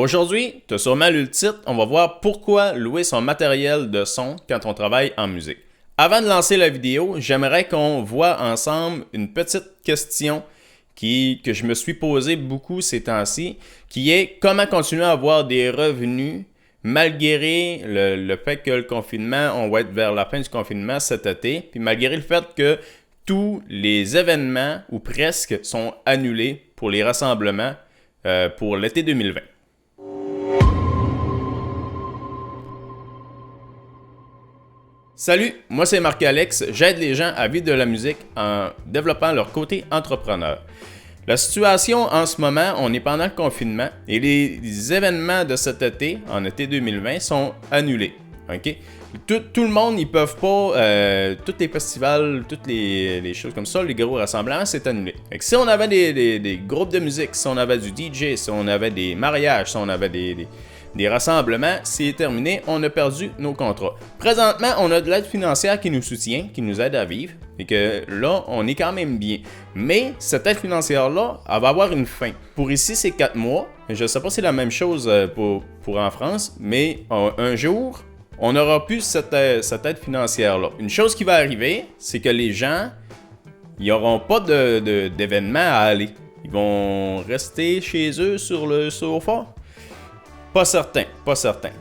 Aujourd'hui, tu as sûrement lu le titre, on va voir pourquoi louer son matériel de son quand on travaille en musique. Avant de lancer la vidéo, j'aimerais qu'on voit ensemble une petite question que je me suis posée beaucoup ces temps-ci, qui est comment continuer à avoir des revenus malgré le fait que le confinement, on va être vers la fin du confinement cet été, puis malgré le fait que tous les événements, ou presque, sont annulés pour les rassemblements pour l'été 2020. Salut, moi c'est Marc-Alex, j'aide les gens à vivre de la musique en développant leur côté entrepreneur. La situation en ce moment, on est pendant le confinement et les événements de cet été, en été 2020, sont annulés. Okay? Tout le monde, ils peuvent pas, tous les festivals, toutes les choses comme ça, les gros rassemblements, c'est annulé. Fait que si on avait des groupes de musique, si on avait du DJ, si on avait des mariages, si on avait des rassemblements, c'est terminé, on a perdu nos contrats. Présentement, on a de l'aide financière qui nous soutient, qui nous aide à vivre, et que là, on est quand même bien. Mais cette aide financière-là, elle va avoir une fin. Pour ici, c'est 4 mois. Je ne sais pas si c'est la même chose pour en France, mais un jour, on n'aura plus cette aide financière-là. Une chose qui va arriver, c'est que les gens, ils n'auront pas d'événements à aller. Ils vont rester chez eux sur le sofa. Pas certain.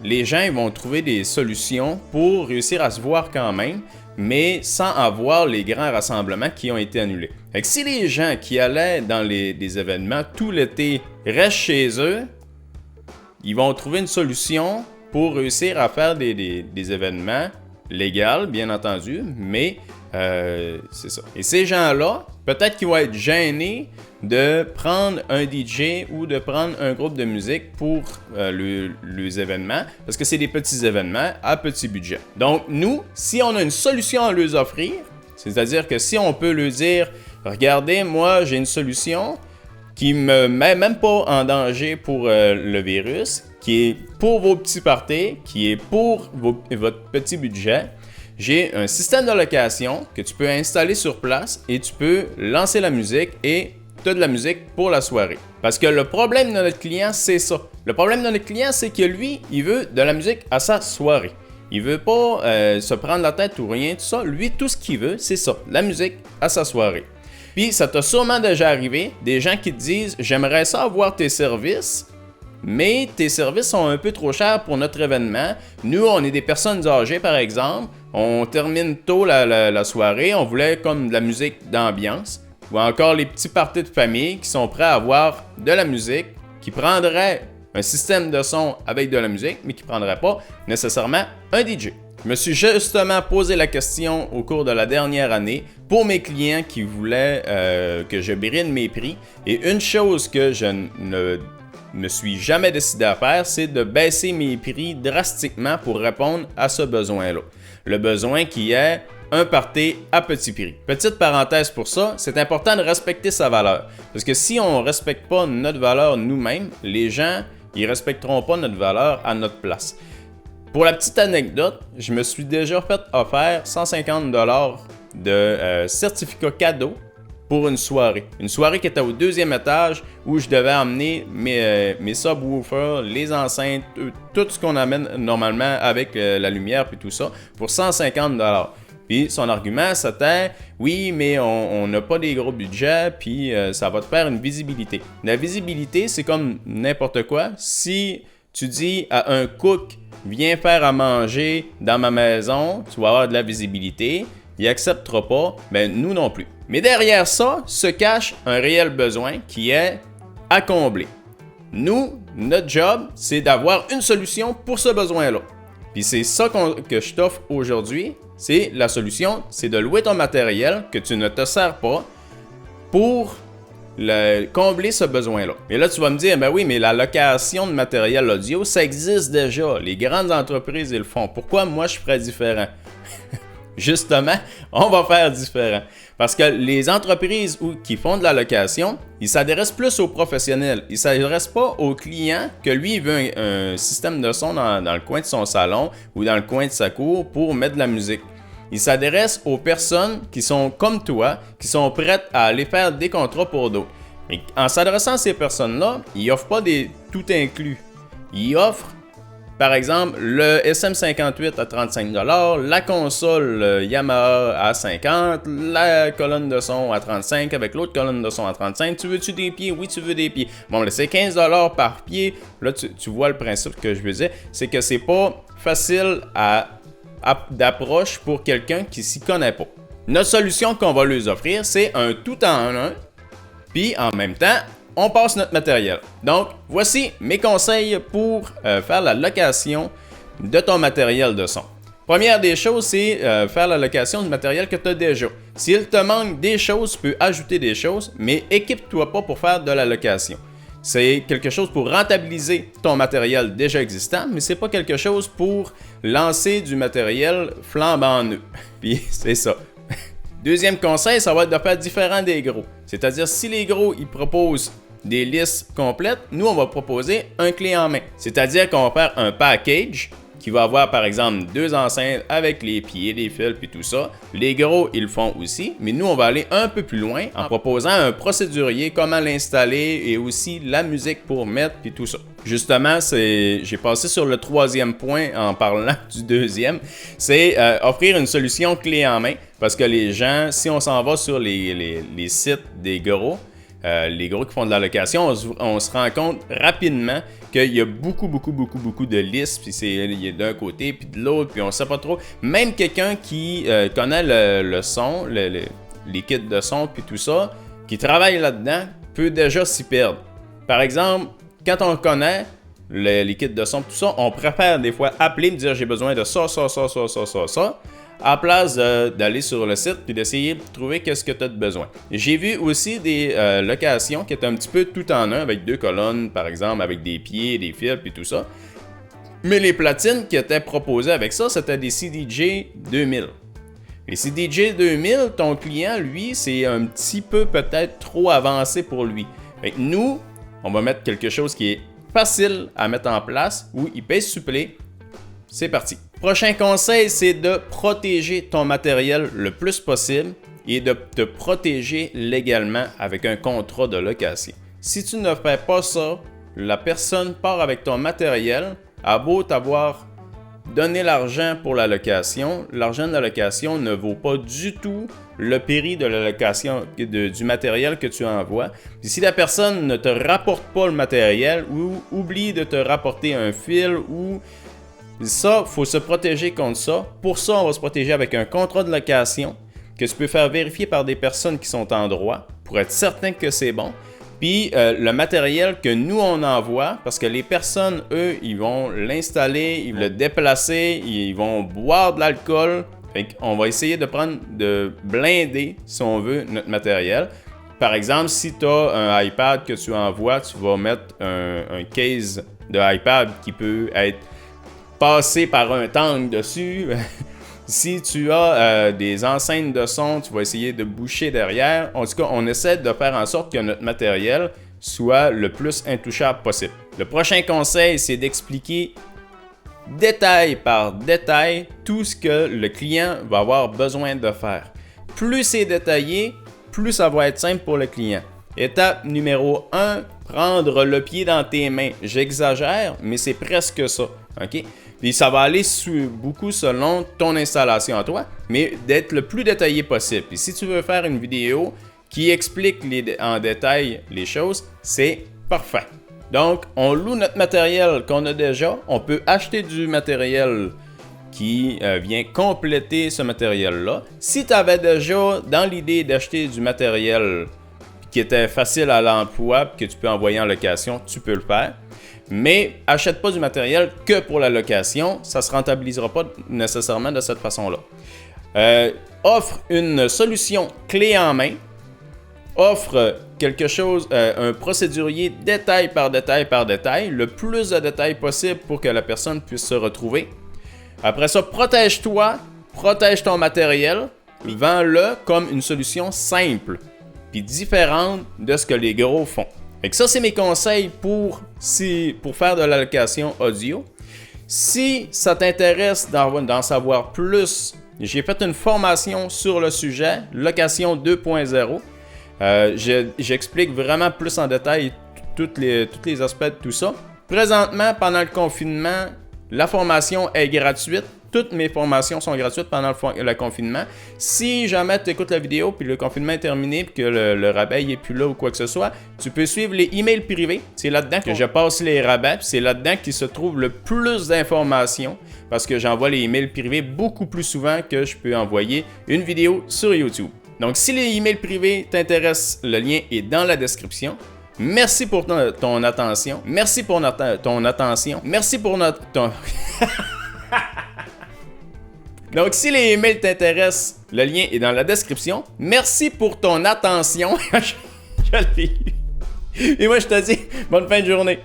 Les gens ils vont trouver des solutions pour réussir à se voir quand même, mais sans avoir les grands rassemblements qui ont été annulés. Fait que si les gens qui allaient dans des événements tout l'été restent chez eux, ils vont trouver une solution pour réussir à faire des événements légaux, bien entendu, mais c'est ça. Et ces gens-là, peut-être qu'ils vont être gênés de prendre un DJ ou de prendre un groupe de musique pour les événements, parce que c'est des petits événements à petit budget. Donc, nous, si on a une solution à leur offrir, c'est-à-dire que si on peut leur dire, regardez, moi, j'ai une solution qui me met même pas en danger pour le virus, qui est pour vos petits parties, qui est pour votre petit budget. J'ai un système de location que tu peux installer sur place et tu peux lancer la musique et tu as de la musique pour la soirée. Parce que le problème de notre client, c'est ça. Le problème de notre client, c'est que lui, il veut de la musique à sa soirée. Il veut pas se prendre la tête ou rien, tout ça. Lui, tout ce qu'il veut, c'est ça, la musique à sa soirée. Puis ça t'a sûrement déjà arrivé, des gens qui te disent « J'aimerais ça avoir tes services ». Mais tes services sont un peu trop chers pour notre événement. Nous, on est des personnes âgées, par exemple. On termine tôt la soirée. On voulait comme de la musique d'ambiance. Ou encore les petits parties de famille qui sont prêts à avoir de la musique, qui prendraient un système de son avec de la musique, mais qui ne prendraient pas nécessairement un DJ. Je me suis justement posé la question au cours de la dernière année pour mes clients qui voulaient que je bride mes prix. Et une chose que je ne me suis jamais décidé à faire, c'est de baisser mes prix drastiquement pour répondre à ce besoin-là. Le besoin qui est un party à petit prix. Petite parenthèse pour ça, c'est important de respecter sa valeur. Parce que si on ne respecte pas notre valeur nous-mêmes, les gens, ils respecteront pas notre valeur à notre place. Pour la petite anecdote, je me suis déjà fait offert 150$ de certificat cadeau pour une soirée. Une soirée qui était au 2e étage où je devais emmener mes subwoofers, les enceintes, tout ce qu'on amène normalement avec la lumière et tout ça pour 150$. Puis son argument c'était « Oui, mais on n'a pas des gros budgets, puis ça va te faire une visibilité. » La visibilité, c'est comme n'importe quoi. Si tu dis à un cook « Viens faire à manger dans ma maison, tu vas avoir de la visibilité », il n'acceptera pas, ben nous non plus. Mais derrière ça se cache un réel besoin qui est à combler. Nous, notre job, c'est d'avoir une solution pour ce besoin-là. Puis c'est ça que je t'offre aujourd'hui. C'est la solution, c'est de louer ton matériel que tu ne te sers pas pour combler ce besoin-là. Et là, tu vas me dire, ben oui, mais la location de matériel audio, ça existe déjà. Les grandes entreprises, ils le font. Pourquoi moi, je ferais différent? Justement, on va faire différent. Parce que les entreprises qui font de la location, ils s'adressent plus aux professionnels. Ils ne s'adressent pas aux clients que lui, il veut un système de son dans le coin de son salon ou dans le coin de sa cour pour mettre de la musique. Ils s'adressent aux personnes qui sont comme toi, qui sont prêtes à aller faire des contrats pour d'autres. Mais en s'adressant à ces personnes-là, ils n'offrent pas des tout inclus. il offre, par exemple, le SM58 à 35$, la console Yamaha à 50$, la colonne de son à 35$ avec l'autre colonne de son à 35$. Tu veux-tu des pieds? Oui, tu veux des pieds. Bon, là, c'est 15$ par pied. Là, tu vois le principe que je veux dire. C'est que c'est pas facile d'approche pour quelqu'un qui s'y connaît pas. Notre solution qu'on va leur offrir, c'est un tout en un. Puis, en même temps, on passe notre matériel. Donc, voici mes conseils pour faire la location de ton matériel de son. Première des choses, c'est faire la location du matériel que tu as déjà. S'il te manque des choses, tu peux ajouter des choses, mais équipe-toi pas pour faire de la location. C'est quelque chose pour rentabiliser ton matériel déjà existant, mais c'est pas quelque chose pour lancer du matériel flambant neuf. Puis, c'est ça. Deuxième conseil, ça va être de faire différent des gros. C'est-à-dire, si les gros, ils proposent des listes complètes, nous, on va proposer un clé en main. C'est-à-dire qu'on va faire un package qui va avoir, par exemple, 2 enceintes avec les pieds, les fils, puis tout ça. Les gros, ils le font aussi, mais nous, on va aller un peu plus loin en proposant un procédurier, comment l'installer et aussi la musique pour mettre, puis tout ça. Justement, j'ai passé sur le 3e point en parlant du 2e, c'est offrir une solution clé en main, parce que les gens, si on s'en va sur les sites des gros, les gros qui font de la location, on se rend compte rapidement qu'il y a beaucoup de listes, puis il est d'un côté, puis de l'autre, puis on ne sait pas trop. Même quelqu'un qui connaît le son, les kits de son, puis tout ça, qui travaille là-dedans, peut déjà s'y perdre. Par exemple, quand on connaît les kits de son, tout ça, on préfère des fois appeler et dire j'ai besoin de ça, à la place d'aller sur le site et d'essayer de trouver qu'est-ce que tu as de besoin. J'ai vu aussi des locations qui étaient un petit peu tout en un, avec 2 colonnes, par exemple, avec des pieds, des fils, puis tout ça. Mais les platines qui étaient proposées avec ça, c'était des CDJ 2000. Les CDJ 2000, ton client, lui, c'est un petit peu peut-être trop avancé pour lui. Fait que nous, on va mettre quelque chose qui est facile à mettre en place, où il pèse supplé. C'est parti. Prochain conseil, c'est de protéger ton matériel le plus possible et de te protéger légalement avec un contrat de location. Si tu ne fais pas ça, la personne part avec ton matériel, a beau t'avoir donné l'argent pour la location, l'argent de la location ne vaut pas du tout le prix de la location du matériel que tu envoies. Puis si la personne ne te rapporte pas le matériel ou oublie de te rapporter un fil ou ça, il faut se protéger contre ça. Pour ça, on va se protéger avec un contrat de location que tu peux faire vérifier par des personnes qui sont en droit pour être certain que c'est bon. Puis le matériel que nous, on envoie, parce que les personnes, eux, ils vont l'installer, ils vont le déplacer, ils vont boire de l'alcool. Fait qu'on va essayer de blinder, si on veut, notre matériel. Par exemple, si tu as un iPad que tu envoies, tu vas mettre un case de iPad qui peut être passer par un tank dessus. Si tu as des enceintes de son, tu vas essayer de boucher derrière. En tout cas, on essaie de faire en sorte que notre matériel soit le plus intouchable possible. Le prochain conseil, c'est d'expliquer détail par détail tout ce que le client va avoir besoin de faire. Plus c'est détaillé, plus ça va être simple pour le client. Étape numéro 1, prendre le pied dans tes mains. J'exagère, mais c'est presque ça. OK? Puis ça va aller beaucoup selon ton installation à toi, mais d'être le plus détaillé possible. Puis si tu veux faire une vidéo qui explique en détail les choses, c'est parfait. Donc, on loue notre matériel qu'on a déjà. On peut acheter du matériel qui vient compléter ce matériel-là. Si tu avais déjà dans l'idée d'acheter du matériel qui était facile à l'emploi et que tu peux envoyer en location, tu peux le faire. Mais achète pas du matériel que pour la location, ça ne se rentabilisera pas nécessairement de cette façon-là. Offre une solution clé en main. Offre quelque chose, un procédurier détail par détail, le plus de détails possible pour que la personne puisse se retrouver. Après ça, protège-toi, protège ton matériel, vends-le comme une solution simple puis différente de ce que les gros font. Fait que ça, c'est mes conseils pour faire de la location audio. Si ça t'intéresse d'en savoir plus, j'ai fait une formation sur le sujet, location 2.0. J'explique vraiment plus en détail tous les aspects de tout ça. Présentement, pendant le confinement, la formation est gratuite. Toutes mes formations sont gratuites pendant le confinement. Si jamais tu écoutes la vidéo puis le confinement est terminé puis que le rabais n'est plus là ou quoi que ce soit, tu peux suivre les emails privés. C'est là-dedans que je passe les rabais puis c'est là-dedans qu'il se trouve le plus d'informations parce que j'envoie les emails privés beaucoup plus souvent que je peux envoyer une vidéo sur YouTube. Donc, si les emails privés t'intéressent, le lien est dans la description. Merci pour ton attention. Merci pour ton attention. Merci pour ton... Donc, si les emails t'intéressent, le lien est dans la description. Merci pour ton attention. Je l'ai eu. Et moi, je te dis, bonne fin de journée.